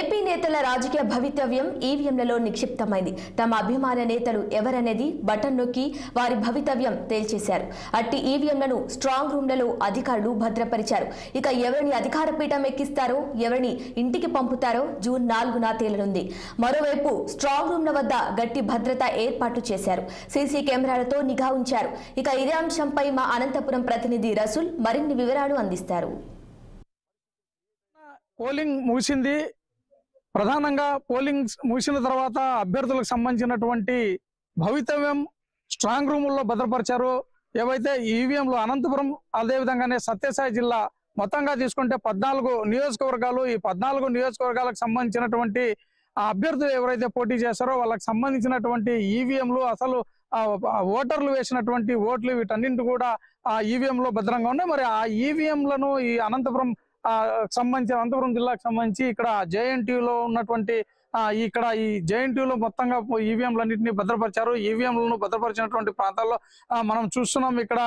AP నేతల రాజకీయ భవితవ్యం ఈవీఎంలలో నిక్షిప్తమైంది. తమ అభిమాన నేతలు ఎవరనేది బటన్ నొక్కి వారి భవితవ్యం తేల్చేశారు. అట్టి ఈవీఎంలను స్ట్రాంగ్ రూమ్లలో అధికారులు భద్రపరిచారు. ఇక ఎవరిని అధికార పీఠం ఎక్కిస్తారో, ఎవరిని ఇంటికి పంపుతారో జూన్ 4న తేలనుంది. మరోవైపు స్ట్రాంగ్ రూమ్ల వద్ద గట్టి భద్రత ఏర్పాట్లు చేశారు. సీసీ కెమెరాలతో నిఘా ఉంచారు. ఇక ఇదే అంశంపై మా అనంతపురం ప్రతినిధి రసూల్ మరిన్ని వివరాలు అందిస్తారు. పోలింగ్ ముగిసింది. ప్రధానంగా పోలింగ్ ముగిసిన తర్వాత అభ్యర్థులకు సంబంధించినటువంటి భవితవ్యం స్ట్రాంగ్ రూముల్లో భద్రపరిచారు. ఏవైతే ఈవీఎంలు అనంతపురం అదేవిధంగానే సత్యసాయి జిల్లా మొత్తంగా తీసుకుంటే 14 నియోజకవర్గాలు, ఈ 14 నియోజకవర్గాలకు సంబంధించినటువంటి అభ్యర్థులు ఎవరైతే పోటీ చేస్తారో వాళ్ళకి సంబంధించినటువంటి ఈవీఎంలు, అసలు ఓటర్లు వేసినటువంటి ఓట్లు, వీటన్నింటి కూడా ఆ ఈవీఎంలో భద్రంగా ఉన్నాయి. మరి ఆ ఈవీఎంలను ఈ అనంతపురం జిల్లాకు సంబంధించి ఇక్కడ జేఎన్టీయూలో ఉన్నటువంటి ఇక్కడ ఈ జేఎన్టీయూలో మొత్తంగా ఈవీఎంలన్నింటినీ భద్రపరిచారు. ఈవీఎంలను భద్రపరిచినటువంటి ప్రాంతాల్లో మనం చూస్తున్నాం. ఇక్కడ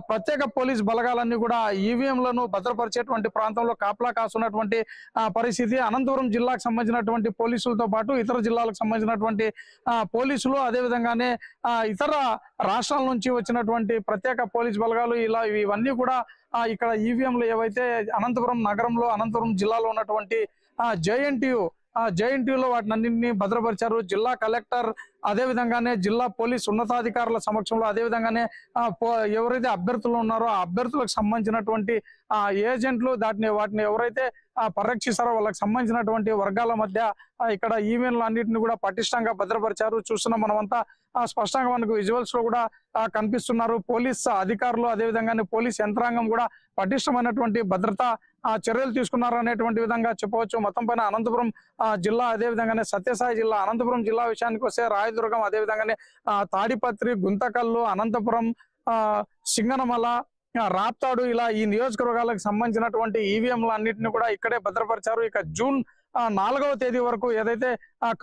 ప్రత్యేక పోలీస్ బలగాలన్నీ కూడా ఈవీఎంలను భద్రపరిచేటువంటి ప్రాంతంలో కాపలా కాస్తున్నటువంటి పరిస్థితి. అనంతపురం జిల్లాకు సంబంధించినటువంటి పోలీసులతో పాటు ఇతర జిల్లాలకు సంబంధించినటువంటి పోలీసులు, అదేవిధంగానే ఇతర రాష్ట్రాల నుంచి వచ్చినటువంటి ప్రత్యేక పోలీస్ బలగాలు ఇవన్నీ కూడా ఇక్కడ ఈవీఎంలు ఏవైతే అనంతపురం నగరంలో, అనంతపురం జిల్లాలో ఉన్నటువంటి జేఎన్టీయూలో వాటినన్నింటినీ భద్రపరిచారు. జిల్లా కలెక్టర్, అదేవిధంగానే జిల్లా పోలీస్ ఉన్నతాధికారుల సమక్షంలో, అదేవిధంగానే ఎవరైతే అభ్యర్థులు ఉన్నారో ఆ అభ్యర్థులకు సంబంధించినటువంటి ఏజెంట్లు వాటిని ఎవరైతే పరిరక్షిస్తారో వాళ్ళకి సంబంధించినటువంటి వర్గాల మధ్య ఇక్కడ ఈవీఎంలు అన్నింటినీ కూడా పటిష్టంగా భద్రపరిచారు. చూస్తున్నాం మనమంతా స్పష్టంగా మనకు విజువల్స్ లో కూడా కనిపిస్తున్నారు. పోలీస్ అధికారులు, అదేవిధంగానే పోలీస్ యంత్రాంగం కూడా పటిష్టమైనటువంటి భద్రతా చర్యలు తీసుకున్నారు అనేటువంటి విధంగా చెప్పవచ్చు. మొత్తం పైన అనంతపురం జిల్లా, అదేవిధంగానే సత్యసాయి జిల్లా, అనంతపురం జిల్లా విషయానికి వస్తే రాయదుర్గం, అదేవిధంగానే తాడిపత్రి, గుంతకల్లు, అనంతపురం, సింగనమల, రాప్తాడు, ఇలా ఈ నియోజకవర్గాలకు సంబంధించినటువంటి ఈవీఎంలు అన్నింటినీ కూడా ఇక్కడే భద్రపరిచారు. ఇక జూన్ 4వ తేదీ వరకు ఏదైతే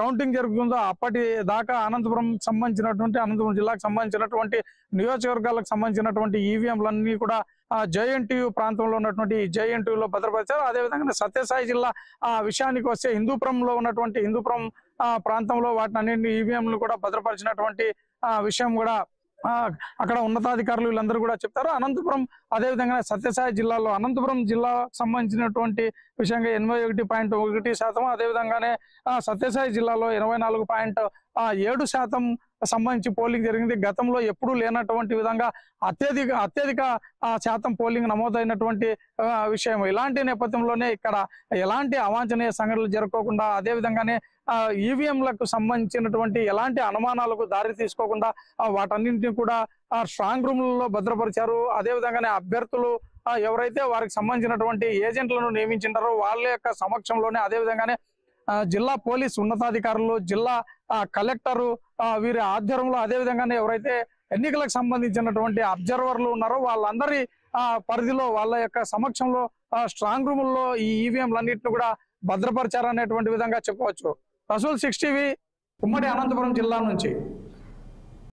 కౌంటింగ్ జరుగుతుందో అప్పటి దాకా అనంతపురం జిల్లాకు సంబంధించినటువంటి నియోజకవర్గాలకు సంబంధించినటువంటి ఈవీఎంలన్నీ కూడా జేఎన్టీయూ ప్రాంతంలో ఉన్నటువంటి జేఎన్టీయూలో భద్రపరిచారు. అదేవిధంగా సత్యసాయి జిల్లా విషయానికి వస్తే హిందూపురంలో ఉన్నటువంటి హిందూపురం ప్రాంతంలో వాటిని ఈవీఎంలు కూడా భద్రపరిచినటువంటి విషయం కూడా అక్కడ ఉన్నతాధికారులు వీళ్ళందరూ కూడా చెప్తారు. అనంతపురం అదేవిధంగా సత్యసాయి జిల్లాలో అనంతపురం జిల్లా సంబంధించినటువంటి విషయంగా 81.1%, అదేవిధంగానే సత్యసాయి జిల్లాలో 84.7% సంబంధించి పోలింగ్ జరిగింది. గతంలో ఎప్పుడూ లేనటువంటి విధంగా అత్యధిక శాతం పోలింగ్ నమోదైనటువంటి విషయం. ఇలాంటి నేపథ్యంలోనే ఇక్కడ ఎలాంటి అవాంఛనీయ సంఘటనలు జరగకుండా, అదేవిధంగానే ఈవీఎంలకు సంబంధించినటువంటి ఎలాంటి అనుమానాలకు దారి తీసుకోకుండా వాటన్నింటినీ కూడా స్ట్రాంగ్ రూమ్లలో భద్రపరిచారు. అదేవిధంగానే అభ్యర్థులు ఎవరైతే వారికి సంబంధించినటువంటి ఏజెంట్లను నియమించారో వాళ్ళ యొక్క సమక్షంలోనే, అదేవిధంగానే జిల్లా పోలీస్ ఉన్నతాధికారులు, జిల్లా కలెక్టరు వీరి ఆధ్వర్యంలో, అదేవిధంగానే ఎవరైతే ఎన్నికలకు సంబంధించినటువంటి అబ్జర్వర్లు ఉన్నారో వాళ్ళందరి పరిధిలో, వాళ్ళ యొక్క సమక్షంలో స్ట్రాంగ్ రూముల్లో ఈ ఈవీఎంలన్నింటినీ కూడా భద్రపరిచారనేటువంటి విధంగా చెప్పవచ్చు. రసూల్ 6 టీవీ, ఉమ్మడి అనంతపురం జిల్లా నుంచి.